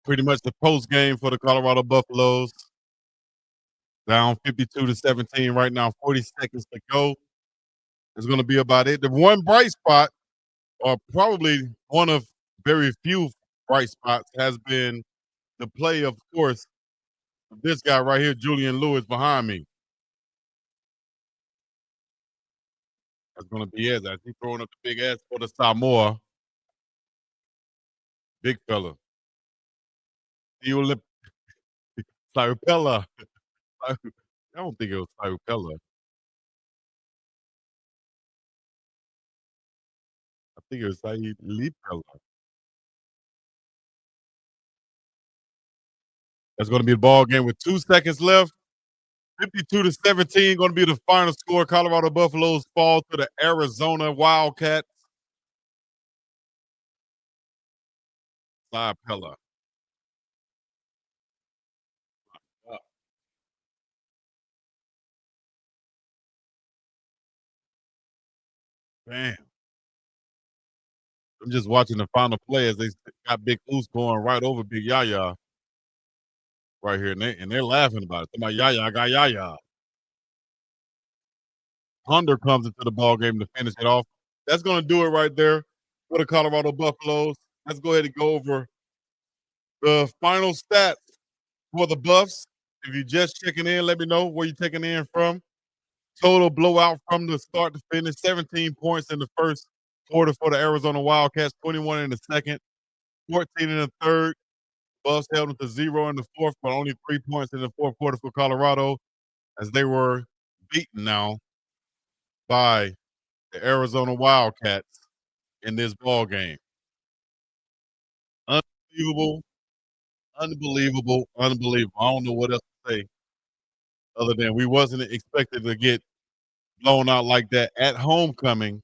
Pretty much the post game for the Colorado Buffaloes. Down 52-17 right now, 40 seconds to go. It's going to be about it. The one bright spot, or probably one of very few bright spots, has been the play, of course, of this guy right here, Julian Lewis, behind me. That's going to be it. As he's throwing up the big ass for the Samoa. Big fella. Cyrupella. I don't think it was Cyrupella. I think it was Saeed Lipella. That's going to be the ball game with 2 seconds left. 52-17 going to be the final score. Colorado Buffaloes fall to the Arizona Wildcats. Pella. Damn. I'm just watching the final play as they got Big Oos going right over Big Yaya right here, and they're laughing about it. They're like, Yaya, I got Yaya. Hunter comes into the ball game to finish it off. That's going to do it right there for the Colorado Buffaloes. Let's go ahead and go over the final stats for the Buffs. If you're just checking in, let me know where you're checking in from. Total blowout from the start to finish, 17 points in the first quarter for the Arizona Wildcats, 21 in the second, 14 in the third. Buffs held them to 0 in the fourth, but only 3 points in the fourth quarter for Colorado, as they were beaten now by the Arizona Wildcats in this ball game. Unbelievable, unbelievable, unbelievable. I don't know what else to say other than we wasn't expected to get blown out like that at homecoming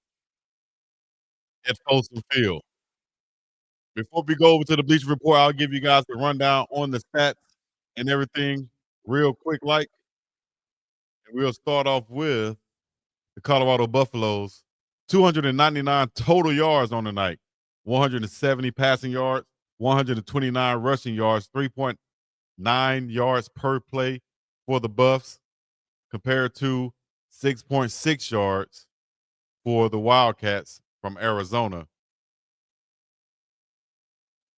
at Folsom Field. Before we go over to the Bleacher Report, I'll give you guys a rundown on the stats and everything real quick like. And we'll start off with the Colorado Buffaloes. 299 total yards on the night, 170 passing yards, 129 rushing yards, 3.9 yards per play for the Buffs, compared to 6.6 yards for the Wildcats from Arizona.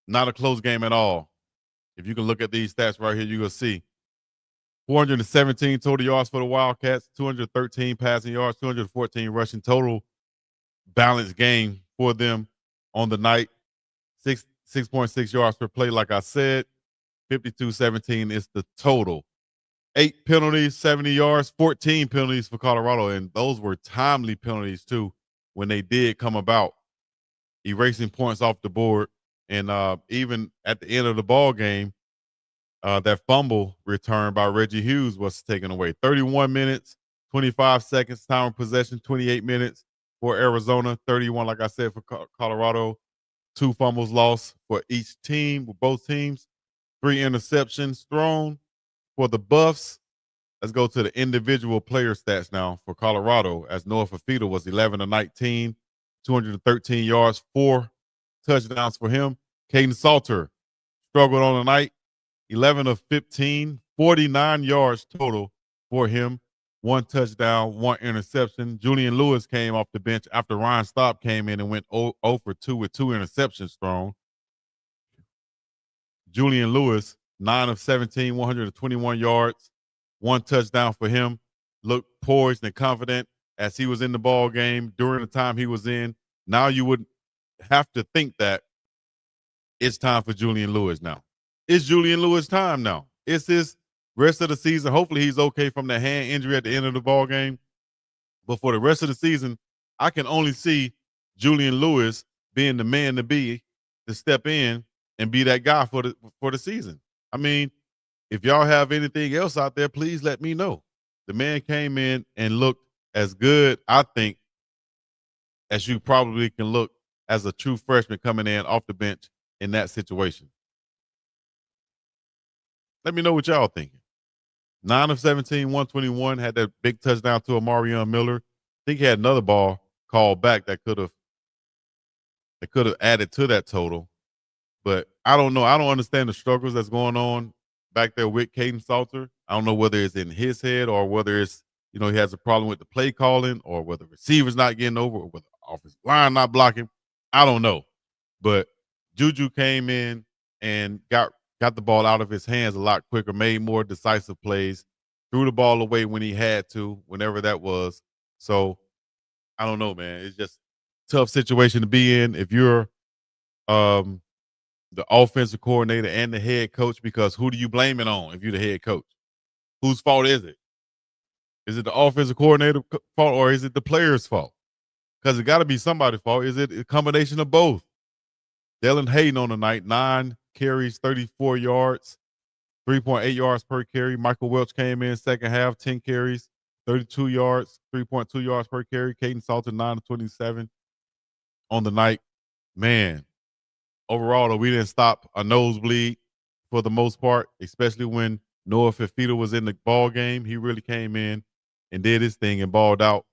Not a close game at all. If you can look at these stats right here, you're going to see 417 total yards for the Wildcats, 213 passing yards, 214 rushing, total balanced game for them on the night. 6.6 yards per play, like I said. 52-17 is the total. 8 penalties, 70 yards, 14 penalties for Colorado, and those were timely penalties too when they did come about, erasing points off the board. And even at the end of the ball game, that fumble return by Reggie Hughes was taken away. 31 minutes, 25 seconds, time of possession, 28 minutes for Arizona, 31, like I said, for Colorado. 2 fumbles lost for each team, with both teams. 3 interceptions thrown for the Buffs. Let's go to the individual player stats now for Colorado, as Noah Fafita was 11 of 19, 213 yards, 4 touchdowns for him. Caden Salter struggled on the night, 11 of 15, 49 yards total for him. 1 touchdown, 1 interception. Julian Lewis came off the bench after Ryan Staub came in and went 0 for 2 with 2 interceptions thrown. Julian Lewis, 9 of 17, 121 yards, 1 touchdown for him. Looked poised and confident as he was in the ball game during the time he was in. Now you would have to think that it's time for Julian Lewis now. It's Julian Lewis time now. It's his rest of the season. Hopefully he's okay from the hand injury at the end of the ball game. But for the rest of the season, I can only see Julian Lewis being the man to be, to step in and be that guy for the season. I mean, if y'all have anything else out there, please let me know. The man came in and looked as good, I think, as you probably can look as a true freshman coming in off the bench in that situation. Let me know what y'all thinking. 9 of 17, 121, had that big touchdown to Amarion Miller. I think he had another ball called back that could have added to that total. But I don't know. I don't understand the struggles that's going on back there with Caden Salter. I don't know whether it's in his head or whether it's, he has a problem with the play calling or whether receivers not getting over or whether offensive line not blocking. I don't know. But Juju came in and got the ball out of his hands a lot quicker, made more decisive plays, threw the ball away when he had to, whenever that was. So I don't know, man. It's just a tough situation to be in if you're um the offensive coordinator and the head coach, because who do you blame it on if you're the head coach? Whose fault is it? Is it the offensive coordinator fault or is it the player's fault? Because it got to be somebody's fault. Is it a combination of both? Dylan Hayden on the night, 9 carries, 34 yards, 3.8 yards per carry. Michael Welch came in second half, 10 carries, 32 yards, 3.2 yards per carry. Caden Salter, 9 of 27 on the night. Man, overall, though, we didn't stop a nosebleed for the most part, especially when Noah Fifita was in the ball game. He really came in and did his thing and balled out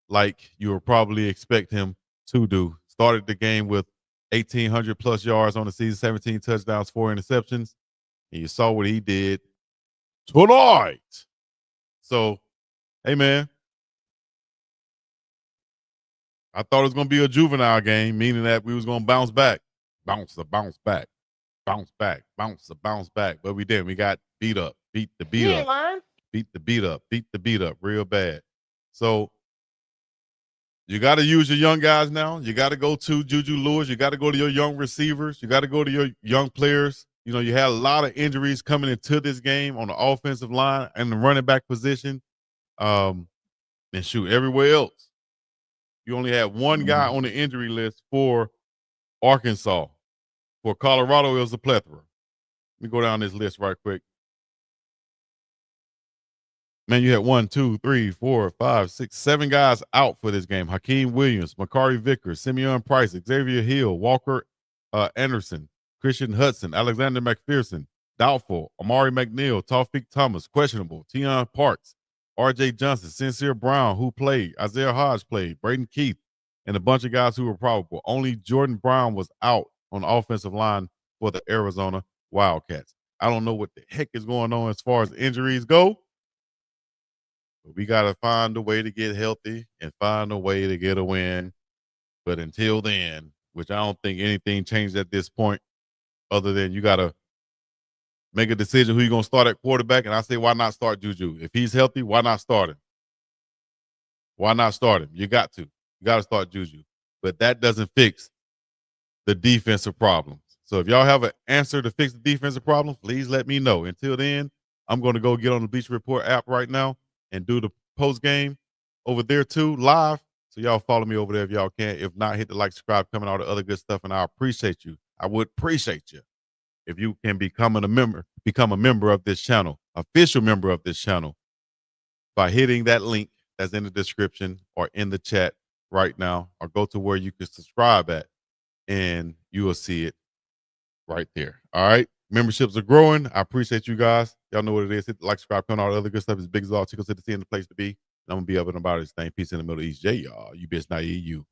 like you would probably expect him to do. Started the game with 1,800 plus yards on the season, 17 touchdowns, 4 interceptions. And you saw what he did tonight. So, hey, man, I thought it was going to be a juvenile game, meaning that we was going to bounce back. Bounce back. Bounce back. But we didn't. We got beat up. Beat the beat up. Beat the beat up real bad. So you got to use your young guys now. You got to go to Juju Lewis. You got to go to your young receivers. You got to go to your young players. You had a lot of injuries coming into this game on the offensive line and the running back position. And shoot, everywhere else. You only had one guy on the injury list for Arkansas. For Colorado, it was a plethora. Let me go down this list right quick. Man, you had 1, 2, 3, 4, 5, 6, 7 guys out for this game. Hakeem Williams, Makari Vickers, Simeon Price, Xavier Hill, Walker Anderson, Christian Hudson, Alexander McPherson, doubtful, Amari McNeil, Tawfiq Thomas, questionable, Tion Parks, R.J. Johnson, Sincere Brown, who played, Isaiah Hodge played, Braden Keith, and a bunch of guys who were probable. Only Jordan Brown was out on the offensive line for the Arizona Wildcats. I don't know what the heck is going on as far as injuries go. But we got to find a way to get healthy and find a way to get a win. But until then, which I don't think anything changed at this point, other than you got to make a decision who you're going to start at quarterback. And I say, why not start Juju? If he's healthy, why not start him? Why not start him? You got to. You got to start Juju. But that doesn't fix the defensive problems. So if y'all have an answer to fix the defensive problems, please let me know. Until then, I'm going to go get on the Bleacher Report app right now and do the post game over there too, live. So y'all follow me over there if y'all can. If not, hit the like, subscribe, comment, all the other good stuff, and I appreciate you. I would appreciate you if you can become a member of this channel, official member of this channel, by hitting that link that's in the description or in the chat right now, or go to where you can subscribe at, and you will see it right there. All right. Memberships are growing. I appreciate you guys. Y'all know what it is. Hit the like, subscribe, comment, all the other good stuff. It's BiggDogg Chico, City, the place to be. And I'm going to be up and about this thing. Peace in the Middle East. Yeah, y'all. You bitch, not you.